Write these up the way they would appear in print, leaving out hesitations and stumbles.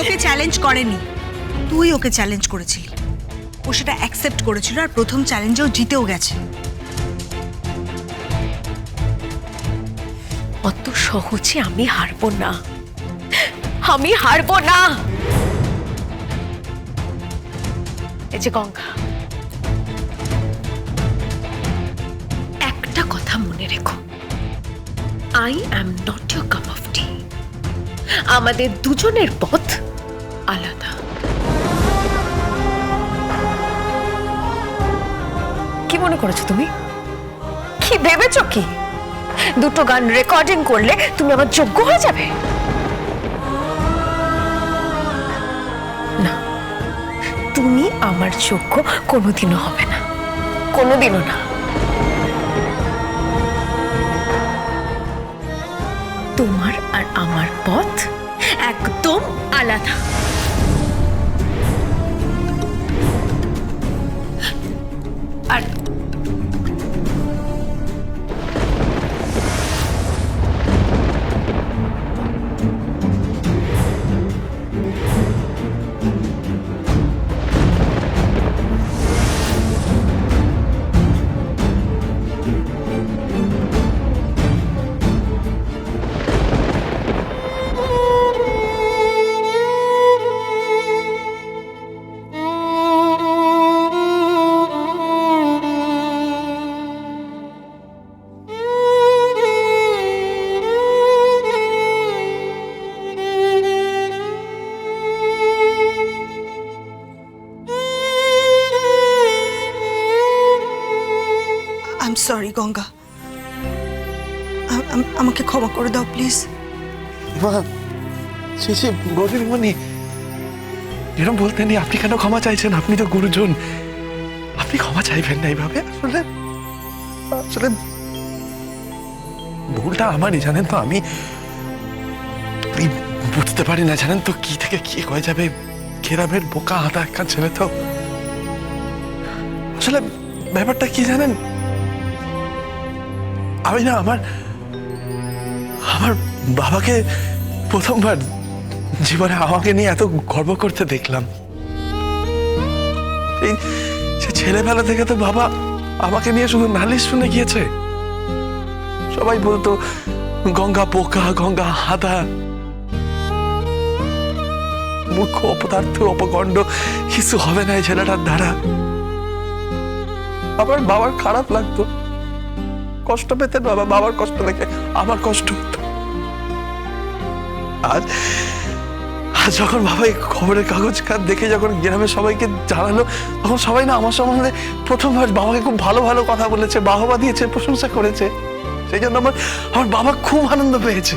তোকে চ্যালেঞ্জ করেনি, তুই ওকে চ্যালেঞ্জ করেছিলি। ও সেটা অ্যাকসেপ্ট করেছিল আর প্রথম চ্যালেঞ্জেও জিতেও গেছে। অত সহজে আমি হারবো না, আমি হারবো না। এই যে গঙ্গা, একটা কথা মনে রেখো, I am not your cup of tea. আমাদের দুজনের পথ আলাদা। কি মনে করেছো তুমি? কি ভেবেছো কি দুটো গান রেকর্ডিং করলে তুমি আমার যোগ্য হয়ে যাবে? না, তুমি আমার যোগ্য কোনোদিনও হবে না, কোনোদিনও না। তোমার আর আমার পথ একদম আলাদা। আর আই এম সরি গঙ্গা, আমাকে ক্ষমা করে দাও প্লিজ। মা, ছি গৌরীমণি, এরকম বলতেন আপনি কেন ক্ষমা চাইছেন? আপনি তো গুরুজন, আপনি ক্ষমা চাইবেন না এইভাবে। আসলে আসলে ভুলটা আমারই, জানেন তো। আমি বুঝতে পারি না, জানেন তো, কি থেকে কি হয়ে যাবে। গ্রামের বোকা আদা একটা ছেলে তো। আসলে ব্যাপারটা কি জানেন, আমি না আমার বাবাকে প্রথমবার জীবনে আমাকে নিয়ে এত গর্ব করতে দেখলাম। সে ছেলেবেলা থেকে তো বাবা আমাকে নিয়ে শুধু নালিশ শুনে গিয়েছে। সবাই বলতো গঙ্গা বোকা, গঙ্গা হাদা, মূর্খ, অপদার্থ, অপকণ্ড, কিছু হবে না এই ছেলেটার দ্বারা। আমার বাবার খারাপ লাগতো, কষ্ট পেতেন বাবা। বাবার কষ্ট দেখে আমার কষ্ট হতো। আজ যখন বাবা এই খবরের কাগজ খাত দেখে যখন গ্রামের সবাইকে জানালো, তখন সবাই না আমার সম্বন্ধে প্রথমবার বাবাকে খুব ভালো ভালো কথা বলেছে, বাহবা দিয়েছে, প্রশংসা করেছে। সেই জন্য আমার বাবা খুব আনন্দ পেয়েছে।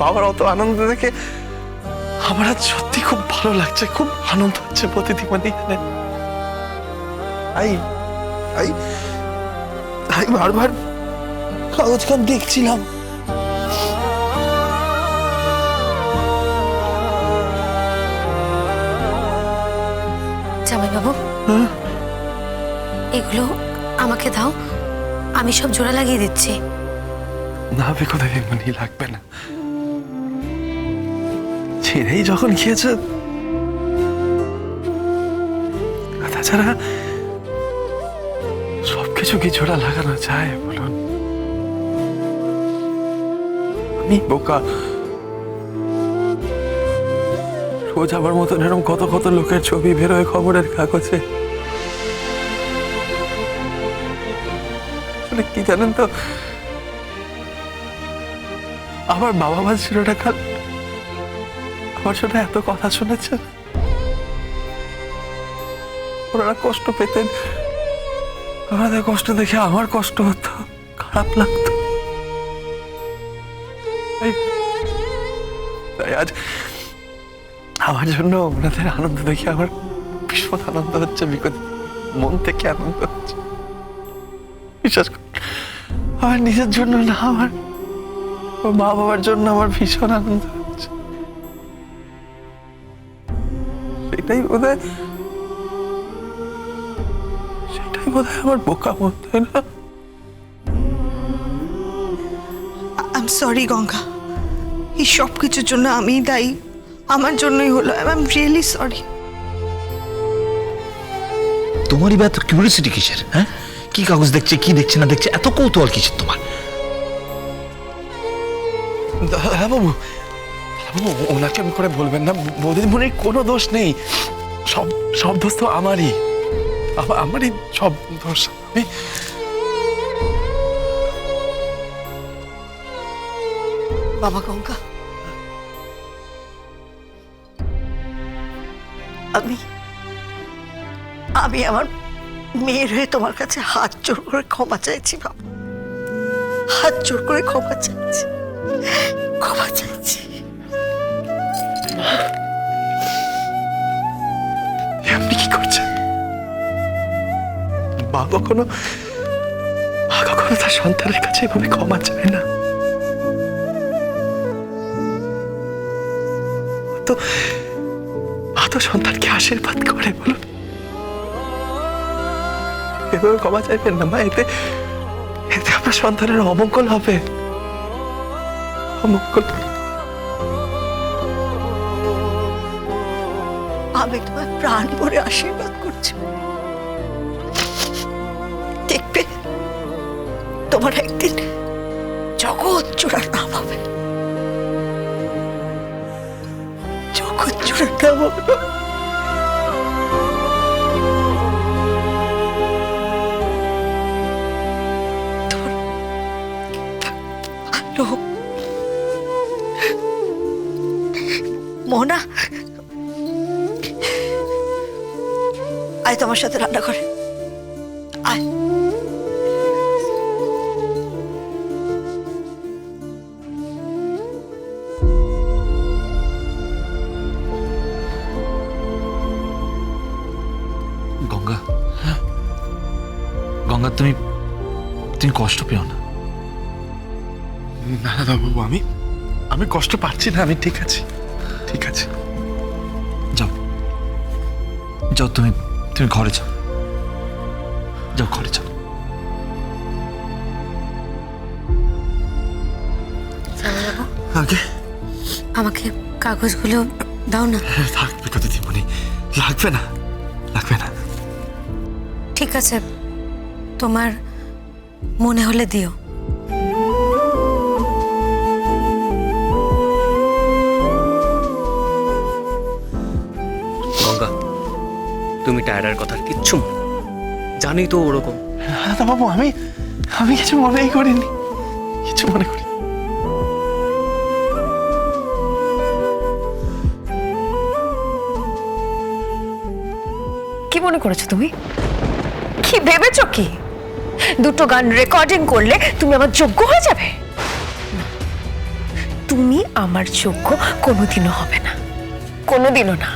বাবার অত আনন্দ দেখে আমার আজ সত্যি খুব ভালো লাগছে, খুব আনন্দ হচ্ছে প্রতিদিন। আই বারবার কাগজ খাত দেখছিলাম। জামাইবাবু, এগুলো আমাকে দাও, আমি সব জোড়া লাগিয়ে দিচ্ছি। না বেকোদাকে মনে লাগবে না, ছেড়েই যখন খেয়েছে। তাছাড়া সবকিছু কি জোড়া লাগানো যায় বলুন? আমি বোকা, রোজ আমার মতন এরকম কত কত লোকের ছবি বেরোয় খবরের কাগজে। আসলে কি জানেন তো, আমার বাবা মা ছিল না কাল, আমার জন্য এত কথা শুনেছেন। ওনারা কষ্ট পেতেন, ওনাদের কষ্ট দেখে আমার কষ্ট হতো, খারাপ লাগতো। তাই আজ আমার জন্য ওনাদের আনন্দ দেখে আমার ভীষণ আনন্দ হচ্ছে, মন থেকে আনন্দ হচ্ছে। বিশ্বাস করুন, আমার নিজের জন্য না, আমার মা বাবার জন্য আমার ভীষণ আনন্দ হচ্ছে। সেটাই বোধহয় আমার বোকা মন, তাই না? আই এম সরি গঙ্গা, এই সব কিছুর জন্য আমিই দায়ী, আমার জন্যই হলো। I am really sorry. তোমারই বা এত কিউরিয়াসিটি কিসের? হ্যাঁ, কি কাগজ দেখছে, কি দেখছে না দেখছে, এত কৌতূহল কিসের তোমার? হ্যাঁ বাবু, ওনাকে আমি করে বলবেন না, বৌদিমণির কোনো দোষ নেই। সব সব দোষ তো আমারই, আমারই সব দোষ। বাবা গঙ্গা, আমি আমি আমার মেয়ের হয়ে তোমার কাছে হাত জোর করে ক্ষমা চাইছি বাবা, হাত জোর করে ক্ষমা চাইছি, ক্ষমা চাইছি। আপনি কি করছেন? মা কখনো তার সন্তানের কাছে এভাবে ক্ষমা চায় না। মা তো সন্তানকে আশীর্বাদ করে, বলুন এভাবে ক্ষমা চাইবেন না মা। এতে আপনার সন্তানের অমঙ্গল হবে, অমঙ্গল। আমি তোমার প্রাণ ভরে আশীর্বাদ করছি, দেখবে তোমার একদিন জগৎ জোড়ার নাম হবে, জগৎ জোড়ার নাম হবে। মোহনা, আয় তোমার সাথে রান্না করে আয়। গঙ্গা, গঙ্গা, তুমি কষ্ট পেও না। না বাবু, আমি কষ্ট পাচ্ছি না, আমি ঠিক আছি, ঠিক আছে। যাও যাও, তুমি ঘরে যাও, যাও ঘরে যাও। আগে আমাকে কাগজগুলো দাও না। থাকবে কত দিমনি, লাগবে না, লাগবে না। ঠিক আছে, তোমার মনে হলে দিও। গঙ্গা, তুমি টায়রার কথার কিচ্ছু জানি তো ওরকম। দাদা বাবু, আমি কিছু মনেই করিনি, কিছু মনে করি। কি মনে করেছো তুমি? কি ভেবেছো কি দুটো গান রেকর্ডিং করলে তুমি আমার যোগ্য হয়ে যাবে? না, তুমি আমার যোগ্য কোনোদিনও হবে না, কোনোদিনও না।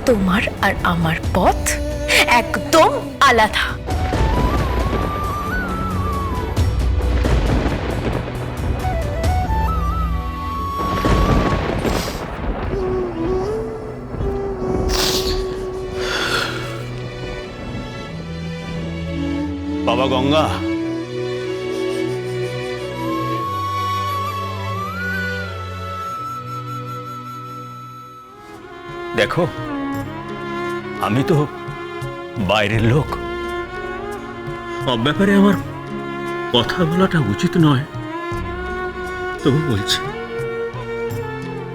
তোমার আর আমার পথ একদম আলাদা। বাবা গঙ্গা, দেখো আমি তো বাইরের লোক, সব ব্যাপারে আমার কথা বলাটা উচিত নয়, তবু বলছি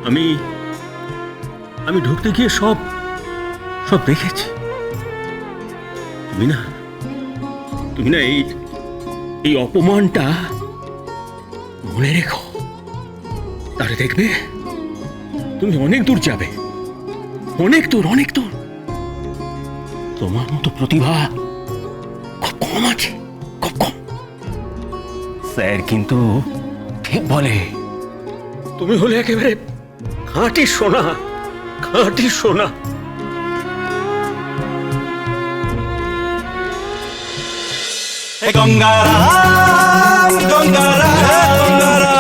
আমি ঢুকতে গিয়ে সব দেখেছি। তুমি না এই অপমানটা মনে রেখো, তাহলে দেখবে তুমি অনেক দূর যাবে, অনেক দূর, অনেক দূর। তোমার মতো প্রতিভা খুব কম আছে, খুব কম। স্যার কিন্তু ঠিক বলে, তুমি হলে একেবারে খাঁটি সোনা, খাঁটি সোনা। গঙ্গারাম, গঙ্গারাম, গঙ্গারাম।